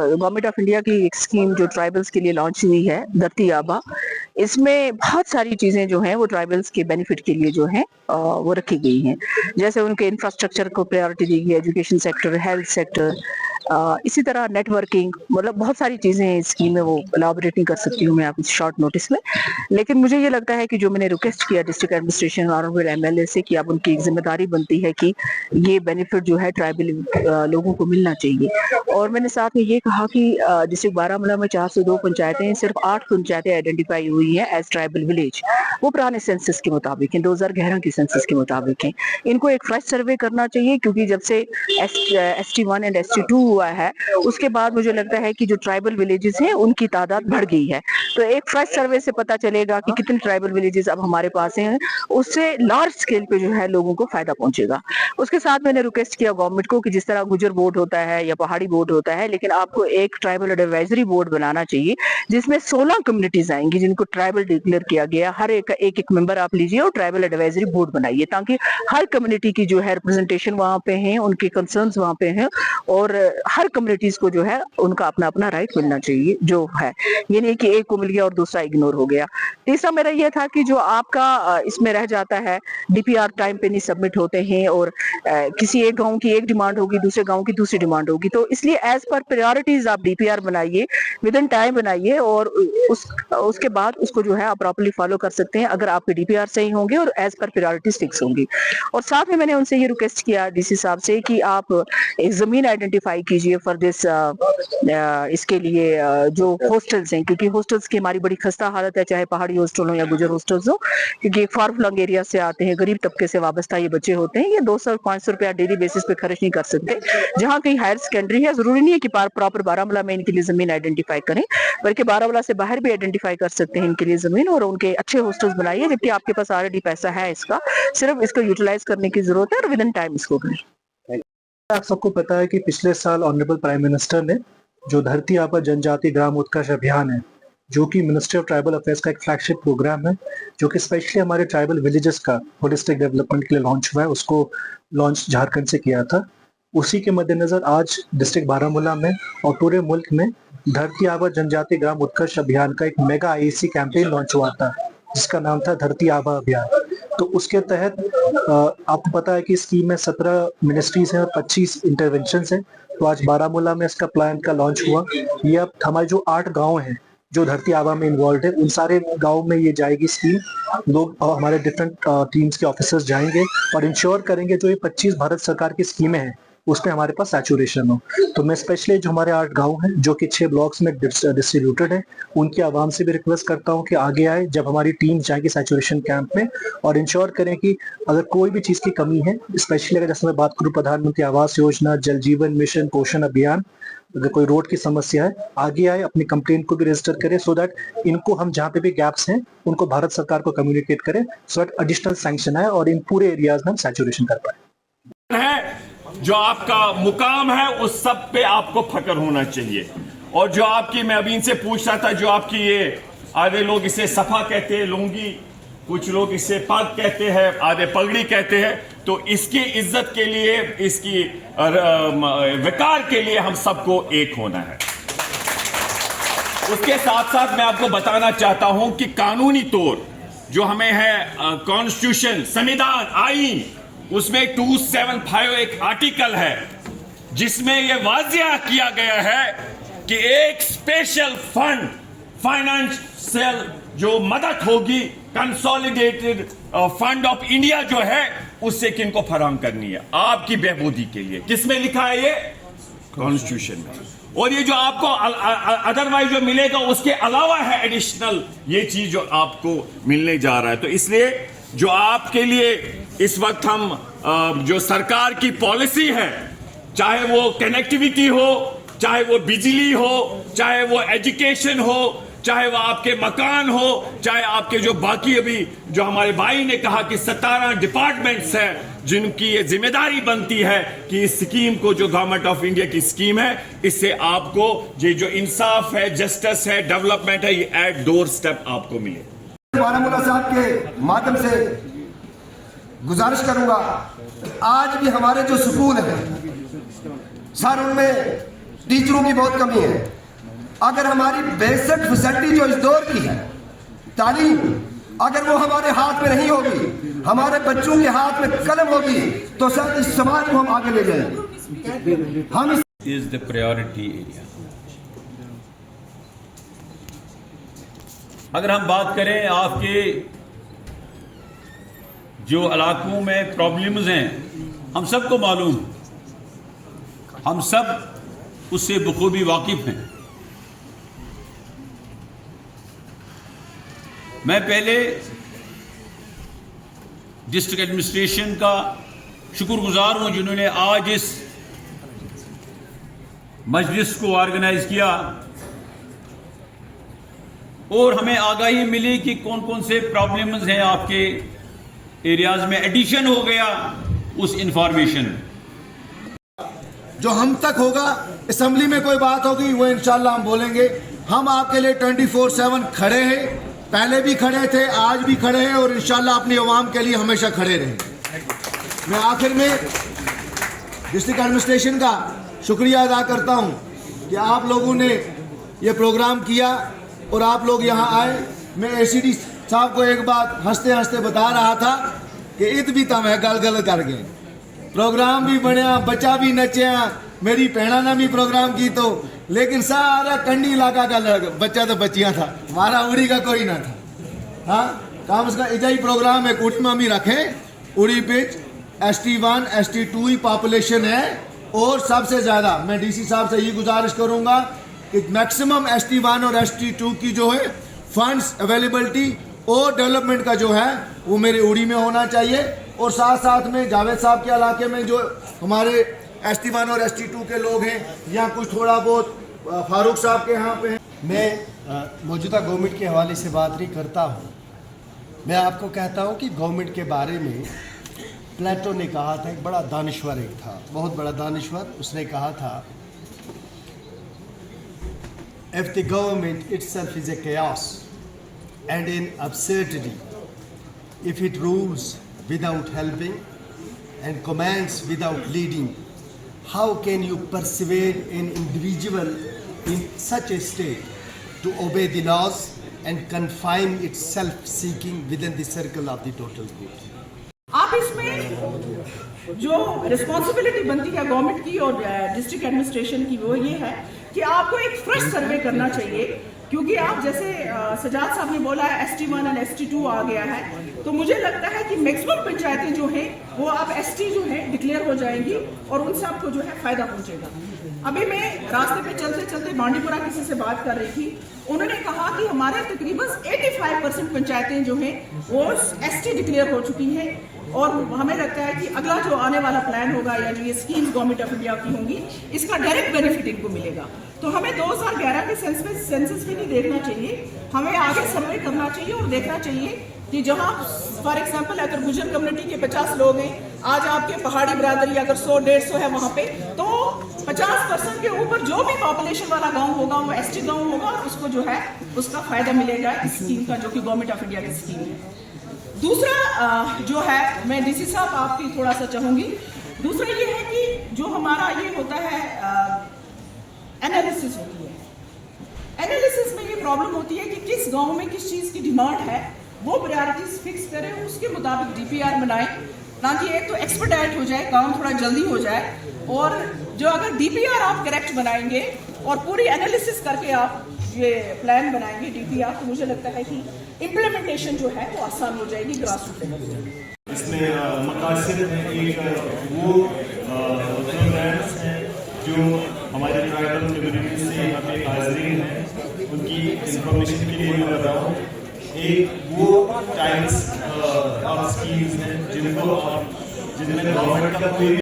Government of India की एक scheme जो ट्राइबल्स के लिए लॉन्च हुई है, धरती आबा। इसमें बहुत सारी चीजें जो हैं वो ट्राइबल्स के बेनिफिट के लिए जो है वो रखी गई हैं। जैसे उनके इंफ्रास्ट्रक्चर को प्रायोरिटी दी गई है, एजुकेशन सेक्टर, हेल्थ सेक्टर, इसी तरह नेटवर्किंग, मतलब बहुत सारी चीजें इस स्कीम में वो एलाबोरेट नहीं कर सकती हूँ मैं आप शॉर्ट नोटिस में। लेकिन मुझे ये लगता है कि जो मैंने रिक्वेस्ट किया डिस्ट्रिक्ट एडमिनिस्ट्रेशन और एमएलए से कि अब उनकी एक जिम्मेदारी बनती है कि ये बेनिफिट जो है ट्राइबल लोगों को मिलना चाहिए। और मैंने साथ में ये कहा कि डिस्ट्रिक्ट बारामूला में 402 पंचायतें हैं, सिर्फ 8 पंचायतें आइडेंटिफाई हुई हैं एज ट्राइबल विलेज। वो पुराने सेंसस के मुताबिक हैं, 2011 के सेंसस के मुताबिक हैं। इनको एक फ्रेश सर्वे करना चाहिए, क्योंकि जब से ST1 एंड ST2 हुआ है उसके बाद मुझे लगता है कि जो ट्राइबल विलेजेस हैं उनकी तादाद बढ़ गई है। तो एक फ्रेश सर्वे से पता चलेगा कि कितने ट्राइबल विलेजेस अब हमारे पास हैं, उससे लार्ज स्केल पे जो है लोगों को फायदा पहुंचेगा। उसके साथ मैंने रिक्वेस्ट किया गवर्नमेंट को कि जिस तरह गुजर बोर्ड होता है या पहाड़ी बोर्ड होता है, लेकिन आपको एक ट्राइबल एडवाइजरी बोर्ड बनाना चाहिए जिसमें 16 कम्युनिटीज आएंगी जिनको ट्राइबल डिक्लेयर किया गया। हर एक मेंबर आप लीजिए और ट्राइबल एडवाइजरी बोर्ड बनाइए, ताकि हर कम्युनिटी की जो है रिप्रेजेंटेशन वहां पे है, उनके कंसर्न्स वहां पे हैं, और हर कम्युनिटीज को जो है उनका अपना अपना राइट मिलना चाहिए जो है। ये नहीं कि एक को मिल गया और दूसरा इग्नोर हो गया। तीसरा मेरा यह था कि जो आपका इसमें रह जाता है, DPR टाइम पे नहीं सबमिट होते हैं, और किसी एक गांव की एक डिमांड होगी, दूसरे गांव की दूसरी डिमांड होगी। तो इसलिए एज पर प्रायोरिटीज आप DPR बनाइए, विद इन टाइम बनाइए, और उसके बाद उसको जो है आप प्रॉपर्ली फॉलो कर सकते हैं अगर आपके DPR सही होंगे और एज पर प्रायोरिटीज फिक्स होंगी। और साथ में मैंने उनसे ये रिक्वेस्ट किया DC साहब से कि आप एक जमीन आइडेंटिफाई कीजिए फॉर दिस, इसके लिए जो हॉस्टल्स हैं, क्योंकि हॉस्टल्स की हमारी बड़ी खस्ता हालत है, चाहे पहाड़ी हॉस्टल हो या गुजर हॉस्टल्स हो, क्योंकि फार फ्लंग एरिया से आते हैं, गरीब तबके से वाबस्ता ये बच्चे होते हैं। ये 200-500 रुपया डेली बेसिस पे खर्च नहीं कर सकते। जहाँ कहीं हायर सेकेंडरी है, जरूरी नहीं है कि प्रॉपर बारामूला में इनके लिए जमीन आइडेंटिफाई करें, बल्कि बारामूला से बाहर भी आइडेंटिफाई कर सकते हैं इनके लिए जमीन, और उनके अच्छे हॉस्टल्स बनाइए, जबकि आपके पास ऑलरेडी पैसा है इसका, सिर्फ इसको यूटिलाइज करने की जरूरत है और विद इन टाइम इसको करें। आप सबको पता है कि पिछले साल ऑनरेबल प्राइम मिनिस्टर ने जो धरती आबा जनजाति ग्राम उत्कर्ष अभियान है, जो कि मिनिस्ट्री ऑफ ट्राइबल अफेयर्स का एक फ्लैगशिप प्रोग्राम है, जो कि स्पेशली हमारे ट्राइबल विलेजेस का होलिस्टिक डेवलपमेंट के लिए लॉन्च हुआ है, उसको लॉन्च झारखंड से किया था। उसी के मद्देनजर आज डिस्ट्रिक्ट बारामूला में और पूरे मुल्क में धरती आबा जनजाति ग्राम उत्कर्ष अभियान का एक मेगा IAC कैंपेन लॉन्च हुआ था, जिसका नाम था धरती आबा अभियान। तो उसके तहत आपको पता है कि स्कीम में 17 मिनिस्ट्रीज हैं और 25 इंटरवेंशंस हैं। तो आज बारामूला में इसका प्लान का लॉन्च हुआ। ये अब हमारे जो 8 गांव हैं जो धरती आबा में इन्वॉल्व है, उन सारे गांव में ये जाएगी स्कीम। लोग हमारे डिफरेंट टीम्स के ऑफिसर्स जाएंगे और इंश्योर करेंगे जो ये 25 भारत सरकार की स्कीमें हैं उसमें हमारे पास सैचुरेशन हो। तो मैं स्पेशली जो हमारे 8 गांव हैं जो कि 6 ब्लॉक्स में डिस्ट्रीब्यूटेड है, उनकी आवाम से भी रिक्वेस्ट करता हूं कि आगे आए जब हमारी टीम जाएगी सैचुरेशन कैंप में, और इंश्योर करें कि अगर कोई भी चीज की कमी है, स्पेशली अगर जैसे मैं बात करूं प्रधानमंत्री आवास योजना, जल जीवन मिशन, पोषण अभियान, अगर कोई रोड की समस्या है, आगे आए, अपनी कंप्लेंट को भी रजिस्टर करें, सो दैट इनको हम जहाँ पे भी गैप्स हैं उनको भारत सरकार को कम्युनिकेट करें, सो दैट एडिशनल सैंक्शन आए और इन पूरे एरियाज में हम सैचुरेशन कर पाए। जो आपका मुकाम है उस सब पे आपको फक्र होना चाहिए। और जो आपकी, मैं अभी इनसे पूछ रहा था, जो आपकी ये आधे लोग इसे सफा कहते हैं लुंगी, कुछ लोग इसे पग कहते हैं, आधे पगड़ी कहते हैं, तो इसकी इज्जत के लिए, इसकी विकार के लिए हम सबको एक होना है। उसके साथ साथ मैं आपको बताना चाहता हूं कि कानूनी तौर जो हमें है कॉन्स्टिट्यूशन, संविधान, आईन, उसमें 275 एक आर्टिकल है जिसमें यह वाजिया किया गया है कि एक स्पेशल फंड, फाइनेंशियल जो मदद होगी, कंसोलिडेटेड फंड ऑफ इंडिया जो है, उससे किनको फराहम करनी है आपकी बहबूदी के लिए। किसमें लिखा है ये? कॉन्स्टिट्यूशन में। और ये जो आपको अदरवाइज जो मिलेगा उसके अलावा है एडिशनल ये चीज जो आपको मिलने जा रहा है। तो इसलिए जो आपके लिए इस वक्त हम जो सरकार की पॉलिसी है, चाहे वो कनेक्टिविटी हो, चाहे वो बिजली हो, चाहे वो एजुकेशन हो, चाहे वो आपके मकान हो, चाहे आपके जो बाकी अभी जो हमारे भाई ने कहा कि 17 डिपार्टमेंट्स हैं जिनकी ये जिम्मेदारी बनती है कि इस स्कीम को, जो गवर्नमेंट ऑफ इंडिया की स्कीम है, इससे आपको ये जो इंसाफ है, जस्टिस है, डेवलपमेंट है, ये एट डोर स्टेप आपको मिले। बारामूला साहब के माध्यम से गुजारिश करूंगा, आज भी हमारे जो स्कूल हैं सर, उनमें टीचरों की बहुत कमी है। अगर हमारी बेसिक फैसिलिटी जो इस दौर की है, तालीम, अगर वो हमारे हाथ में नहीं होगी, हमारे बच्चों के हाथ में कलम होगी, तो शायद इस समाज को हम आगे ले जाएंगे। हम इज द प्रायोरिटी एरिया। अगर हम बात करें आपके जो इलाकों में प्रॉब्लम्स हैं, हम सबको मालूम, हम सब उससे बखूबी वाकिफ हैं। मैं पहले डिस्ट्रिक्ट एडमिनिस्ट्रेशन का शुक्रगुजार हूं जिन्होंने आज इस मजलिस को ऑर्गेनाइज किया और हमें आगाही मिली कि कौन कौन से प्रॉब्लम्स हैं आपके एरियाज में। एडिशन हो गया उस इंफॉर्मेशन। जो हम तक होगा, असेंबली में कोई बात होगी वो इंशाल्लाह हम बोलेंगे। हम आपके लिए 24/7 खड़े हैं, पहले भी खड़े थे, आज भी खड़े हैं और इंशाल्लाह अपनी आवाम के लिए हमेशा खड़े रहेंगे। मैं आखिर में डिस्ट्रिक्ट एडमिनिस्ट्रेशन का शुक्रिया अदा करता हूं कि आप लोगों ने ये प्रोग्राम किया और आप लोग यहाँ आए। मैं एसीडी साहब को एक बात हंसते हंसते बता रहा था कि इत भी तम है गल गल कर गए, प्रोग्राम भी बनया, बच्चा भी नचिया, मेरी भैणा ने भी प्रोग्राम की, तो लेकिन सारा कंडी इलाका का बच्चा तो बचिया था, हमारा उड़ी का कोई ना था। हाँ, काम उसका इजाई प्रोग्राम है, कुटी में भी रखे उड़ी पिच ST1 ST2 ही पॉपुलेशन है। और सबसे ज़्यादा मैं DC साहब से ये गुजारिश करूँगा कि मैक्सिमम ST1 और ST2 की जो है फंड्स अवेलेबिलिटी और डेवलपमेंट का जो है वो मेरे उड़ी में होना चाहिए। और साथ साथ में जावेद साहब के इलाके में जो हमारे ST1 और ST2 के लोग हैं, या कुछ थोड़ा बहुत फारूक साहब के यहाँ पे हैं। मैं मौजूदा गवर्नमेंट के हवाले से बात नहीं करता हूँ। मैं आपको कहता हूँ कि गवर्नमेंट के बारे में प्लेटो ने कहा था, एक बड़ा दानिश्वर एक था, बहुत बड़ा दानिश्वर, उसने कहा था, if the government itself is a chaos and an absurdity, if it rules without helping and commands without leading, how can you persuade an individual in such a state to obey the laws and confine its self-seeking within the circle of the total good? आप इसमें जो responsibility बनती है government की और district administration की, वो ये है कि आपको एक फ्रेश सर्वे करना चाहिए। क्योंकि आप जैसे सजाद साहब ने बोला है ST1 और ST2 आ गया है, तो मुझे लगता है कि मैक्सिमम पंचायतें जो हैं वो अब ST जो है डिक्लेयर हो जाएंगी और उन सबको जो है फायदा पहुंचेगा। अभी मैं रास्ते पे चलते चलते बांडीपुरा किसी से बात कर रही थी, उन्होंने कहा कि हमारे तकरीबन 85% पंचायतें जो हैं वो ST डिक्लेयर हो चुकी हैं। और हमें लगता है कि अगला जो आने वाला प्लान होगा या जो ये स्कीम्स गवर्नमेंट ऑफ इंडिया की होंगी, इसका डायरेक्ट बेनिफिट इनको मिलेगा। तो हमें 2011 के सेंसस में नहीं देखना चाहिए, हमें आगे सर्वे करना चाहिए और देखना चाहिए कि जहाँ फॉर एग्जांपल अगर गुजर कम्युनिटी के 50 लोग हैं, आज आपके पहाड़ी बरादरी अगर 100-150 है वहाँ पे, तो 50% के ऊपर जो भी पॉपुलेशन वाला गांव होगा वो ST गांव होगा और उसको जो है उसका फायदा मिलेगा इस स्कीम का, जो कि गवर्नमेंट ऑफ इंडिया की स्कीम है। दूसरा जो है, मैं DC साहब आपकी थोड़ा सा चाहूंगी, दूसरा ये है कि जो हमारा ये होता है एनालिसिस होती है। एनालिसिस में ये प्रॉब्लम होती है कि किस गांव में किस चीज़ की डिमांड है, वो प्रायोरिटीज फिक्स करें, उसके मुताबिक DPR बनाएं, ताकि एक तो एक्सपर्टाइट हो जाए, काम थोड़ा जल्दी हो जाए। और जो अगर DPR आप करेक्ट बनाएंगे और पूरी एनालिसिस करके आप ये प्लान बनाएंगे DPR, तो मुझे लगता है कि इम्प्लीमेंटेशन जो है वो आसान हो जाएगी, ग्रास रूट लेवल पे। इसमें मकासद एक वो प्रोग्राम्स हैं जो हमारे ट्राइबल कम्युनिटी से यहाँ पे हाजिरीन हैं, उनकी इंफॉर्मेशन के लिए कर रहा हूँ। एक वो टाइप्स ऑफ स्कीम्स हैं जिनको जिनमें गवर्नमेंट का कोई